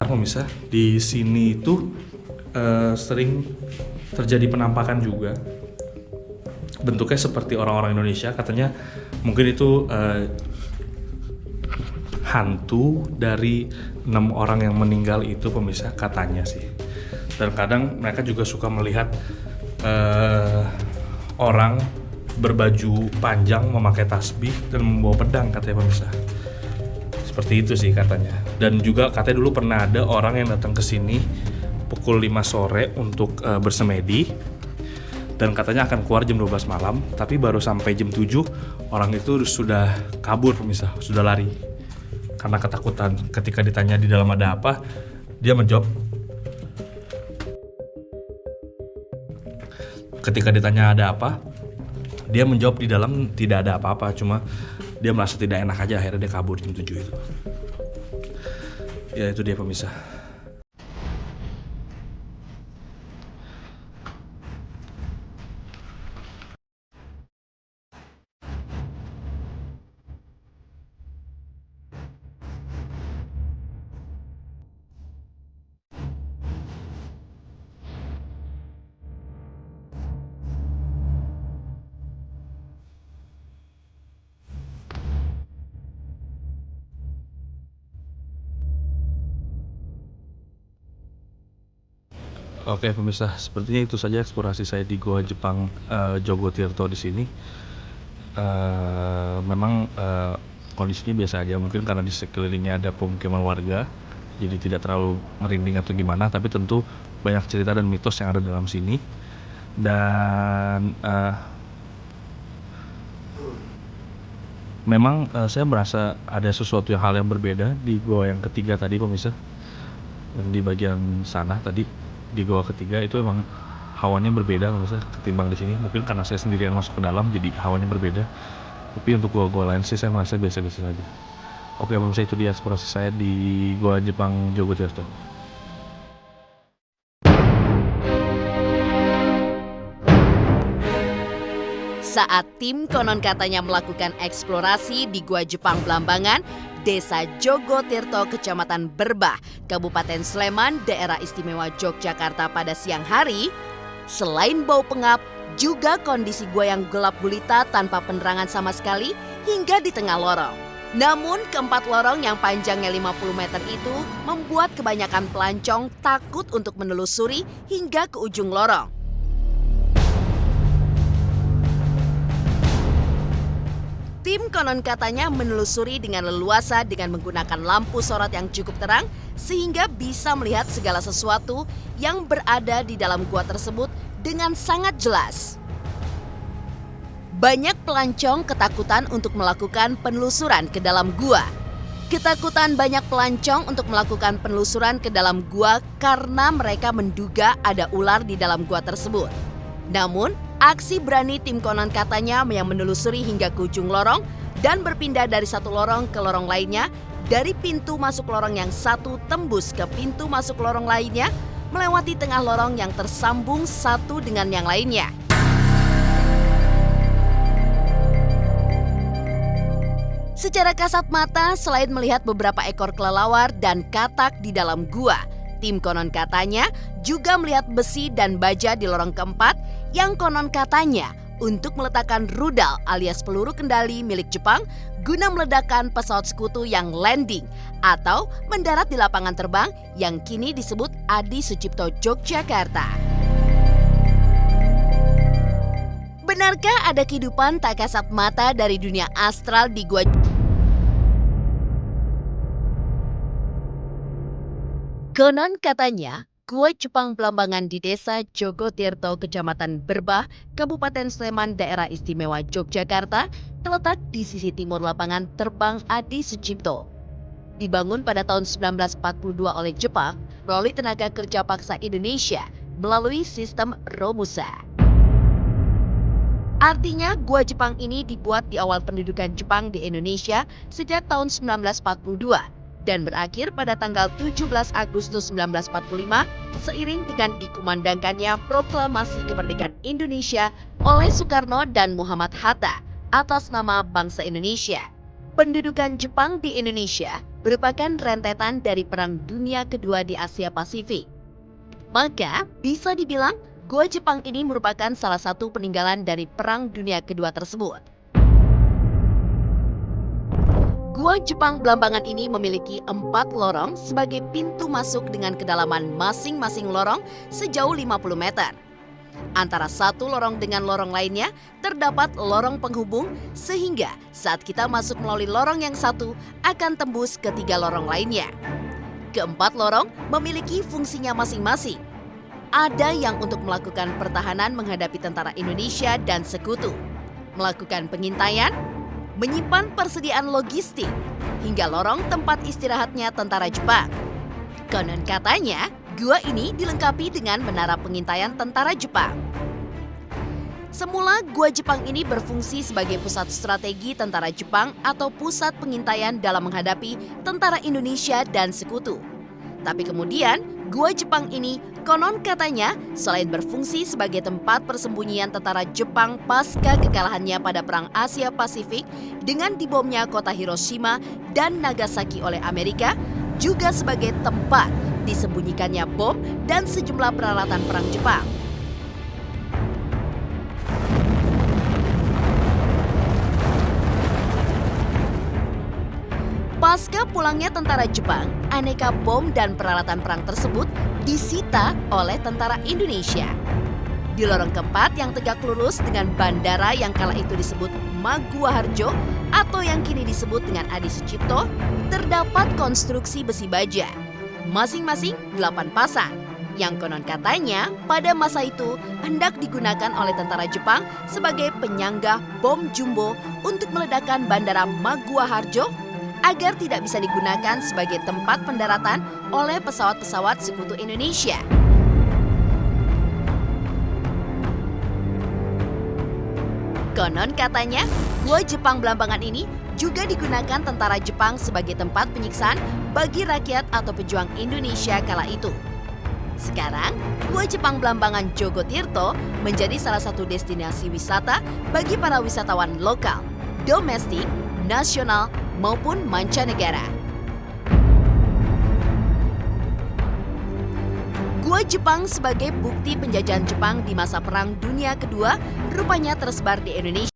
sekarang pemirsa, di sini itu sering terjadi penampakan juga. Bentuknya seperti orang-orang Indonesia, katanya mungkin itu hantu dari 6 orang yang meninggal itu pemirsa, katanya sih. Dan kadang mereka juga suka melihat orang berbaju panjang memakai tasbih dan membawa pedang, katanya pemirsa. Seperti itu sih katanya. Dan juga katanya dulu pernah ada orang yang datang ke sini pukul 5 sore untuk bersemedi, dan katanya akan keluar jam 12 malam, tapi baru sampai jam 7 orang itu sudah kabur pemirsa, sudah lari karena ketakutan. Ketika ditanya di dalam ada apa, dia menjawab, di dalam tidak ada apa-apa, cuma dia merasa tidak enak aja, akhirnya dia kabur jam 7 itu. Ya itu dia pemirsa. Oke pemirsa, sepertinya itu saja eksplorasi saya di Goa Jepang Jogo Tirto di sini. Memang kondisinya biasa aja, mungkin karena di sekelilingnya ada pemukiman warga, jadi tidak terlalu merinding atau gimana. Tapi tentu banyak cerita dan mitos yang ada dalam sini. Dan memang saya merasa ada sesuatu hal yang berbeda di Goa yang ketiga tadi pemirsa. Dan di bagian sana tadi di Goa ketiga itu emang hawanya berbeda pemirsa ketimbang di sini. Mungkin karena saya sendirian masuk ke dalam jadi hawanya berbeda. Tapi untuk goa-goa lain sih saya merasa biasa-biasa saja. Oke pemirsa, itu dia eksplorasi saya di Goa Jepang Jogo Tirto. Saat tim konon katanya melakukan eksplorasi di Gua Jepang Blambangan, Desa Jogo Tirto, Kecamatan Berbah, Kabupaten Sleman, Daerah Istimewa Yogyakarta pada siang hari, selain bau pengap, juga kondisi gua yang gelap gulita tanpa penerangan sama sekali hingga di tengah lorong. Namun keempat lorong yang panjangnya 50 meter itu membuat kebanyakan pelancong takut untuk menelusuri hingga ke ujung lorong. Tim konon katanya menelusuri dengan leluasa dengan menggunakan lampu sorot yang cukup terang sehingga bisa melihat segala sesuatu yang berada di dalam gua tersebut dengan sangat jelas. Banyak pelancong ketakutan untuk melakukan penelusuran ke dalam gua. Ketakutan banyak pelancong untuk melakukan penelusuran ke dalam gua karena mereka menduga ada ular di dalam gua tersebut. Namun, aksi berani tim konon katanya yang menelusuri hingga ke ujung lorong dan berpindah dari satu lorong ke lorong lainnya, dari pintu masuk lorong yang satu tembus ke pintu masuk lorong lainnya, melewati tengah lorong yang tersambung satu dengan yang lainnya. Secara kasat mata, selain melihat beberapa ekor kelelawar dan katak di dalam gua, tim konon katanya juga melihat besi dan baja di lorong keempat yang konon katanya untuk meletakkan rudal alias peluru kendali milik Jepang guna meledakkan pesawat sekutu yang landing atau mendarat di lapangan terbang yang kini disebut Adi Sucipto Yogyakarta. Benarkah ada kehidupan tak kasat mata dari dunia astral di gua? Konon katanya, Gua Jepang Blambangan di Desa Jogo Tirto, Kecamatan Berbah, Kabupaten Sleman, Daerah Istimewa Yogyakarta, terletak di sisi timur lapangan terbang Adi Sucipto. Dibangun pada tahun 1942 oleh Jepang melalui tenaga kerja paksa Indonesia melalui sistem Romusa. Artinya, Gua Jepang ini dibuat di awal pendudukan Jepang di Indonesia sejak tahun 1942. Dan berakhir pada tanggal 17 Agustus 1945 seiring dengan dikumandangkannya proklamasi kemerdekaan Indonesia oleh Soekarno dan Muhammad Hatta atas nama bangsa Indonesia. Pendudukan Jepang di Indonesia merupakan rentetan dari Perang Dunia Kedua di Asia Pasifik. Maka, bisa dibilang Gua Jepang ini merupakan salah satu peninggalan dari Perang Dunia Kedua tersebut. Gua Jepang Blambangan ini memiliki 4 lorong sebagai pintu masuk dengan kedalaman masing-masing lorong sejauh 50 meter. Antara satu lorong dengan lorong lainnya terdapat lorong penghubung sehingga saat kita masuk melalui lorong yang satu akan tembus ke 3 lorong lainnya. Keempat lorong memiliki fungsinya masing-masing. Ada yang untuk melakukan pertahanan menghadapi tentara Indonesia dan sekutu, melakukan pengintaian, menyimpan persediaan logistik, hingga lorong tempat istirahatnya tentara Jepang. Konon katanya, gua ini dilengkapi dengan menara pengintaian tentara Jepang. Semula, gua Jepang ini berfungsi sebagai pusat strategi tentara Jepang atau pusat pengintaian dalam menghadapi tentara Indonesia dan sekutu. Tapi kemudian, gua Jepang ini konon katanya selain berfungsi sebagai tempat persembunyian tentara Jepang pasca kekalahannya pada Perang Asia Pasifik dengan dibomnya kota Hiroshima dan Nagasaki oleh Amerika, juga sebagai tempat disembunyikannya bom dan sejumlah peralatan perang Jepang. Pasca pulangnya tentara Jepang, aneka bom dan peralatan perang tersebut disita oleh tentara Indonesia. Di lorong keempat yang tegak lurus dengan bandara yang kala itu disebut Maguwoharjo atau yang kini disebut dengan Adi Sucipto, terdapat konstruksi besi baja, masing-masing 8 pasang, yang konon katanya pada masa itu hendak digunakan oleh tentara Jepang sebagai penyanggah bom jumbo untuk meledakkan bandara Maguwoharjo agar tidak bisa digunakan sebagai tempat pendaratan oleh pesawat-pesawat sekutu Indonesia. Konon katanya, gua Jepang Blambangan ini juga digunakan tentara Jepang sebagai tempat penyiksaan bagi rakyat atau pejuang Indonesia kala itu. Sekarang, gua Jepang Blambangan Jogotirto menjadi salah satu destinasi wisata bagi para wisatawan lokal, domestik, nasional, maupun mancanegara. Gua Jepang sebagai bukti penjajahan Jepang di masa Perang Dunia Kedua rupanya tersebar di Indonesia.